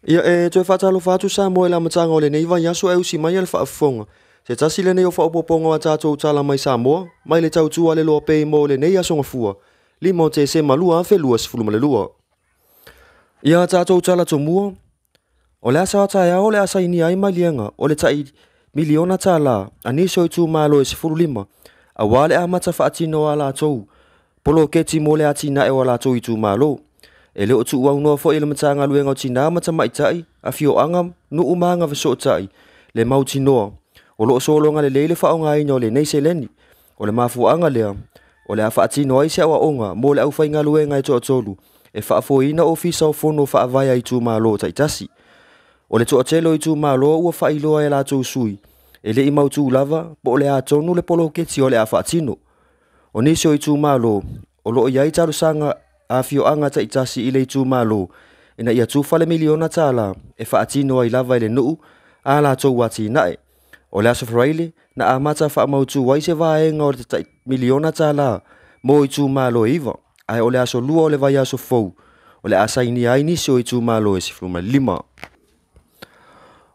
Ia toe whaatalofa atu sa moe la matanga o le nei vai aso e usi mai le whaafonga. Se tasi le nei o whaapoponga wa tātou tala mai Samoa, mai le tautua le loa pei mo le nei aso ngafua. Limo te se malua a whelua sifulu le lua. Ia tātou tala to mua. O le asa wata ea o le asa ini ai mai lienga o le tai miliona tala aniso i tu malo e sifulu lima. A wale a mata whaatino a la tou. Polo keti mo le atina e o la tou i tu malo. E leo tu wau noa fo ele matanga luenga o tina mata maitai a fio anga nu umanga vaso tai le mauti noa o lo solonga le lele fa onga ino le nei seleni o le mafu anga lea o le afati noa ise wa onga mo le au fainga luenga i to tolu e fa fo ina ofisa o fono fa avaya i tu malo tai tasi o le to telo i tu malo ua fa iloa e la tu sui e le i mautu lava po le atonu le polo keti o le afatino o nisio i tu malo o lo iai taru sanga a fio anga ta itasi ile tu malo ina ia tu fale miliona tala e fa atino ai lava ile nuu ala to wati nae o le aso fraile na amata fa mautu wai se va e ngor ta miliona tala mo i tu malo iva ai o le aso lua o le vai aso fou o le asa ini ai ni so i tu malo e sifuma lima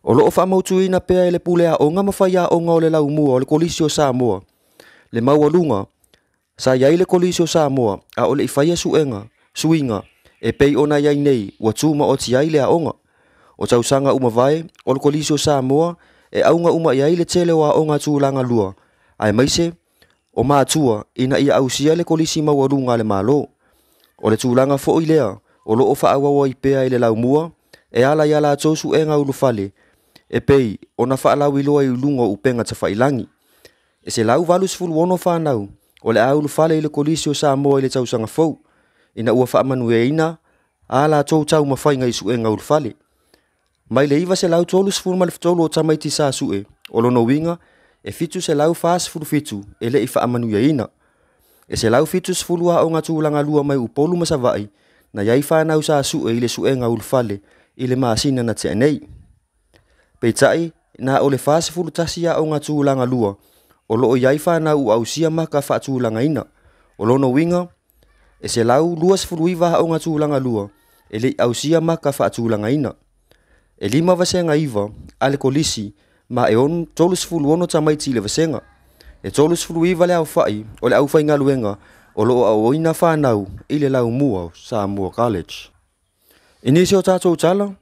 o lo fa mautu ina pe ele pule a onga mafaya onga o le lau mua o le kolisio Samoa le mawalunga sa yai le kolisio Samoa a ole ifaya suinga e pei ona yai nei wa tuma o ti yai le aonga o tausanga uma vai o le kolisio Samoa e aunga uma yai le tele wa onga tulanga lua ai maise o matua ina ia ausia le kolisi mawalunga le malo o le tulanga fo ilea o lo ofa awa i pea ile laumua e ala yala tosu enga ulufale e pei ona fa ala wiloa i lunga upenga tafailangi e se lau valus fulu ono fa nau o le aulu fale i le kolisio Samoa i le tausanga fou ina ua wha manueina ala tau tau mawhainga i sue ngaul fale mai le iwa se lau tolu sifuru ma le fitolu o tamaiti sa sue o lono winga e fitu se lau faa sifuru fitu e le i wha manueina e se lau fitu sifuru a o ngatu langa lua mai upolu masavai na yai whanau sa sue i le sue ngaul fale i le maasina na te nei peitai na o le faa sifuru tasi a o ngatu langa lua o loo yai whanau au sia maka whaatu langa ina. O lono winga, e se lau luas furuiva o ngā tūlanga lua, e le au sia maka whaatu langa ina. E lima vasenga iwa, ale kolisi, ma e on tolus fulu ono tamaiti le vasenga. E tolus furuiva le au whai, o le au whai ngaluenga, o loo au oina whanau, i le lau mua, Samoa College. Inisi o tātou tala,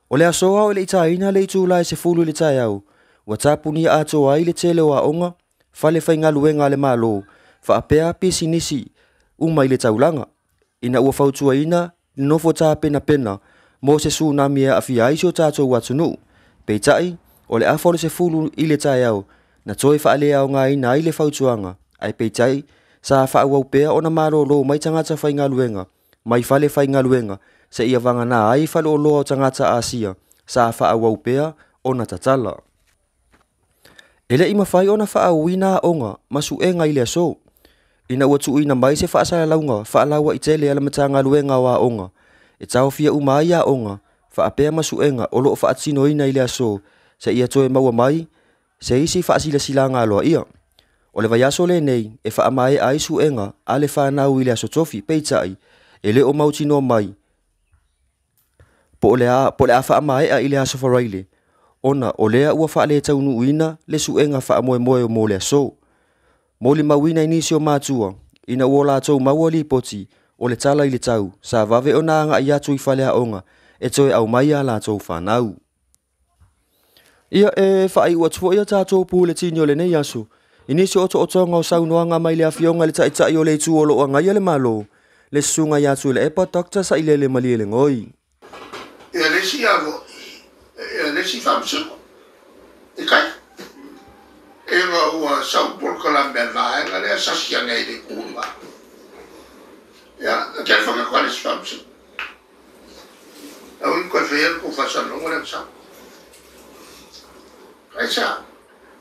o le asoa o le itaina le itulai se fulu le tai au, wa tapuni ato ai le tele wa onga, fale fai ngaluenga le malo, fa apea pisi nisi, umai le taulanga. Ina ua fautua ina, nofo tā pena pena, mo se tsunami e awhi aisio tātou watunu. Peitai, o le afolo se fulu i le tai au, na toi fa ale au ngā ina i le fautuanga. Ai peitai, sa fa awau pea ona maro lo mai tangata fai ngaluenga, mai fale fai ngaluenga, se ia vanga na ai fale o loa tangata Asia, sa fa awau pea ona tatala. Ele ima fai ona faa wina onga masu e ngai le so. Ina ua tu ina mai se faa sala launga faa lawa itele ala matanga luenga wa onga. E tau fia umai a onga faa pea masu enga olo faa tino ina ile so. Se ia toe maua mai se isi faa sila silanga aloa ia. Ole vayaso le nei e faa mai ai su enga ale faa nau ile so tofi peitai. Ele o mau tino mai. Po le a faa mai a ile aso faraile. Ona o lea ua wha le taunu uina le suenga wha moe moe o mo lea so. Mo li mawina inisi o mātua, ina ua la tau maua li poti o le tala i le tau, sa vave o nanga i atu i whalea onga, e toe au mai a la tau whanau. Ia e wha i ua tuo ia tātou pū le tini o le nei aso, inisi o to o tonga o saunoanga mai le awhionga le tai o le tu o lo o ngai le malo, le sunga i atu le epa dokta sa i le mali le ngoi. Ia le si avo. Le si famsu e kai e nga ua sau porka la mena nga le sasia nei de kuma ya ke fa ka kwali si famsu au ko fe ko fa sa no ngora sa kai sa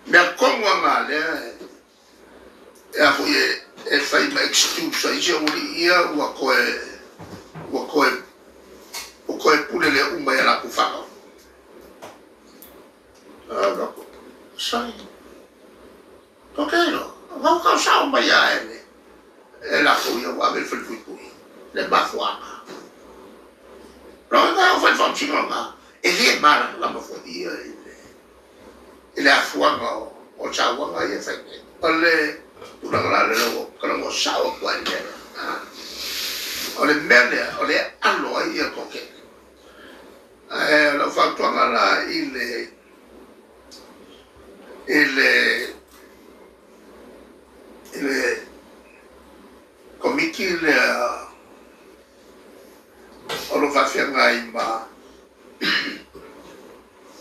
me kongo nga le ya fu e fa i ma excuse sa je uri ia ua koe pule le umba ya la ku fa sai ok no vamos causar un baiane e la cuia va ver fil fil le bafuanga Rồi ngao phải phòng chính ngao. Ele mà là một phần gì ấy. Ele afuang ngao. O chào ngao ấy phải. Ole tu đang là đâu cái ngao sao quan trọng. Ole mẹ ole ăn lối gì có cái. Lo fa tuang là ele komiki le olo fa fia ngai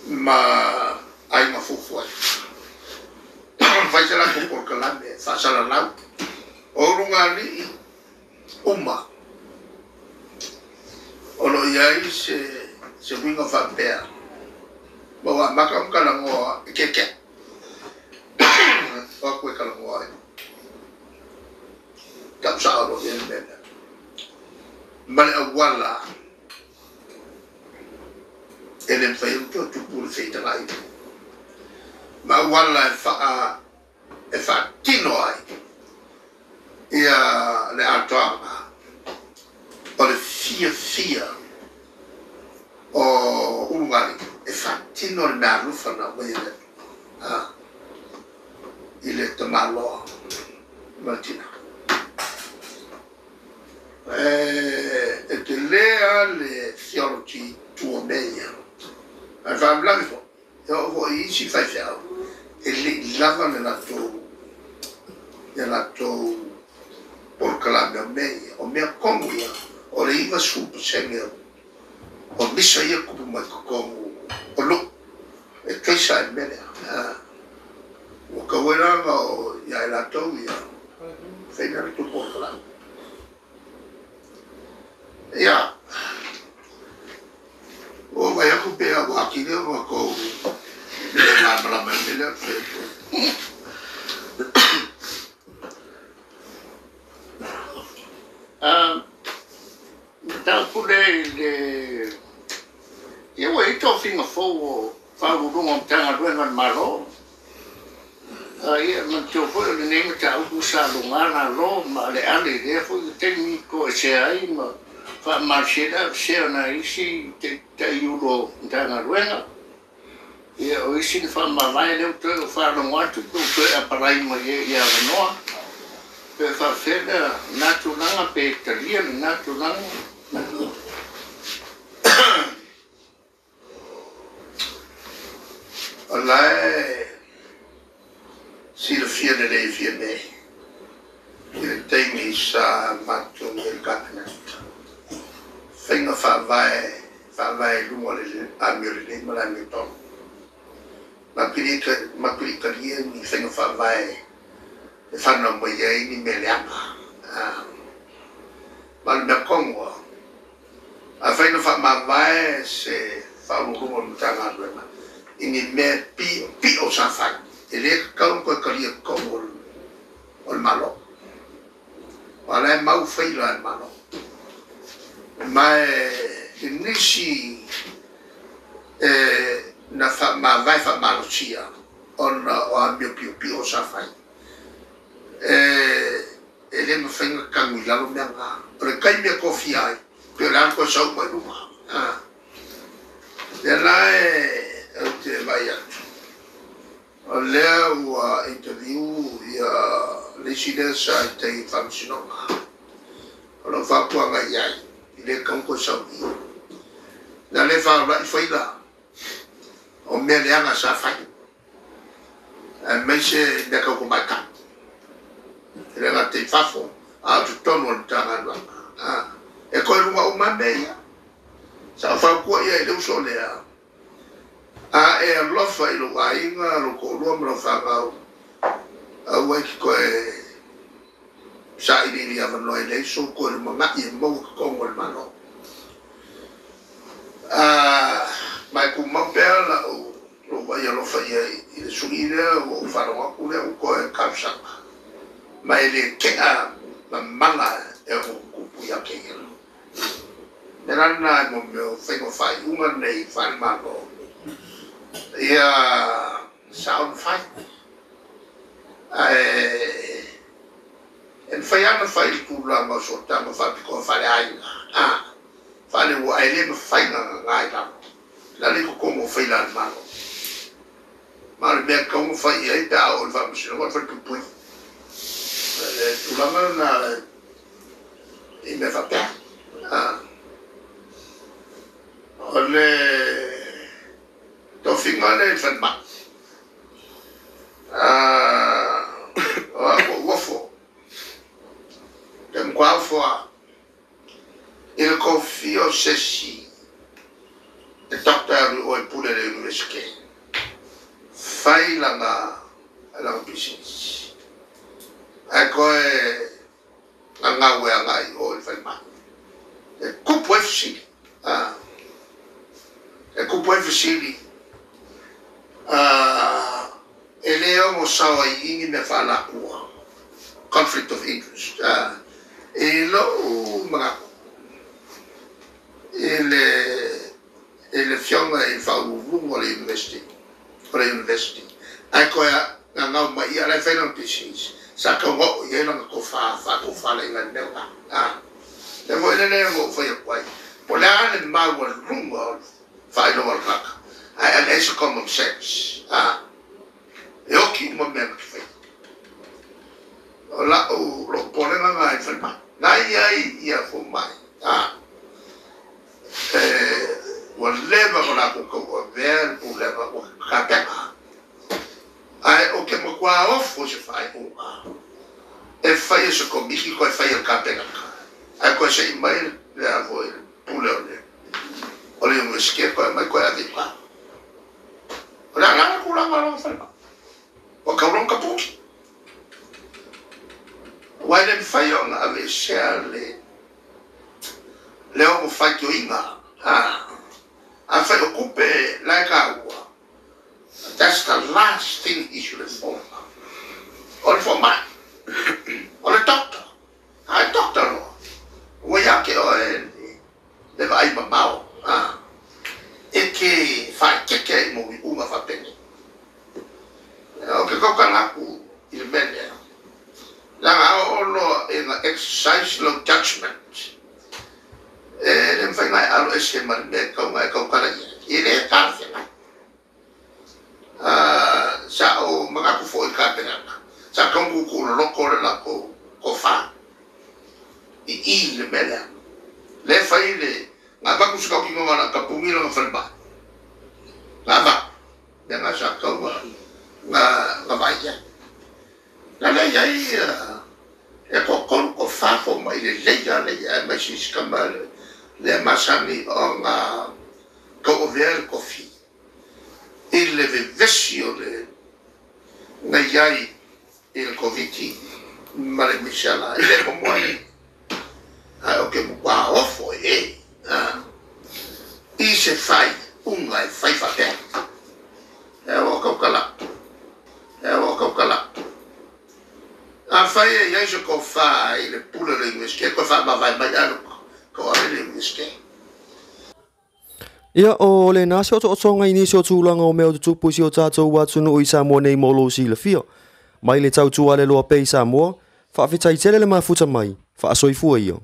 ma ai ma fufu ai vai se la ko por kalame fa sala lau o runga ni uma olo yai se winga fa pea bawa makam kalango keke ko kalango ai tak sao lo yen ben mal awala ele fai tu pur fai talai ma wala fa tino ai ia le atoa o le fia o ungari fa tino na rufa na wele ile tamalo martina e te lea le theology tua meia ai fa blanco io voi si fai fiao e li lava nella por calabria meia o mea conguia o le iva su senge o misa ia kupu mai kongu o lo e keisa e mele o kawera o ia la ia feina tu por calabria ya o vai a couper a aqui de uma coisa na para melhor feito então por ele eu aí tô fim a fogo falo do um tanga do no malo aí mas eu foi o nem tá usando na Roma le ali de foi técnico se aí fa marchera se na isi te euro tanga ruenga e o isi fa ma vai le to fa no watu to a parai ma ia no pe fa feda naturanga pe italiano naturanga allai si le fia de fia me il temi sa matto nel catenetto fenga fa vai lungo le amiri ma la mi to ma pilika dia ni fenga fa vai e fanno mo ye ni meleanga ma me kongo a fenga fa ma vai se fa lungo mo tanga ma ini me pi o sa fa ele ka ko kalia kongo o malo wala mau faila malo ma nisi na fa ma vai fa malucia on o ambio più sa fai ele me fenga kamila lo menga re kai me kofia per l'anco sa mai ruma e la te vai a leo interview ya leadership te funzionò lo fa qua mai le kanko saudi na le fa ra faida o me le anga sa fa me se de ko ba ka le ga te fa fo a tu tono tanga la e ko lu o ma be ya sa fa ko ye le so le e lo fa lo wa inga lo ko lo mo fa ga a wa ki ko sa ini dia menolak le so ko mo ma ye mo ko mo ma no mai ku mo pe la lo va ya lo fa ye il suile o fa lo ku le ko ka sa mai le ke a mala e o ku ya ke ye nera na mo me fe ko fa una nei fa ma lo ya sound fa en fai ana fai tu la ma so ta ma fa ko fa ai Fale wa ele me faina ngai la. La le ko mo faila ma. Ma le me ko mo fai ai da o va mo sino fa tu pui. Tu la na e me fa pa. Ole to finga le fa ma. Wafo. Dem kwa fo il confio ceci. Le docteur o pule le université. Fai la business. Ecco nga we nga o fai ma. E coupe FC. E coupe FC. Ele o sawa ingi me fa la kua. Conflict of interest. Lo mga ele fiona e fa lungo le university. Ecco nga ma ia le fai non business. Sa ka ngo ye na ko fa le nga ne ka. Le mo le ngo fa ye kwai. Pola le ma wa lungo fa lo wa ka. And it's common sense. E o ki mo me ka fa. La o lo pone nga ai fa ma. Na ia fo mai. Whatever la ko ver pour la ko ka. Ai o ke mo kwa off o se fai o. E fai se ko mi ko fai el ka pega. Ai ko se mai le avo pour le. O le mo ske ko mai ko ave pa. La ko la ma fa. O ka ron ka puki. Wai le fai on ave share le o fai ki inga. I felt ocupe like agua. That's the last thing he should have thought of. Or for man. Or a doctor. A doctor. We have to le vai mamao. E che fa che mo una fa bene. O che cosa il bene. La olo in exercise lo judgment. Nem fai mai allo esquema de com cara ele café sa o mga ko foi café sa com ko loko la ko fa I le bela le fai le nga ba ku ska ki ngona ka pumilo nga falba nga ba de nga sa ko nga ba ya la ya e ko fa fo mai le ya ma si scambare le masani o nga ko ver kofi il le vessio le nga yai il koviti male mishala le ko moi o ke mo kwa ofo I se fai unga fai fa te o ko kala a fai ya je ko fa il pule le miske ko fa ma vai mai Ia o le nasi o tonga ini sio tulanga o meo tupu sio tatou watunu o Samoa nei molo si le fio. Mai le tau tua le loa pe Samoa, fa afitai tele le mafuta mai, fa asoifua ia.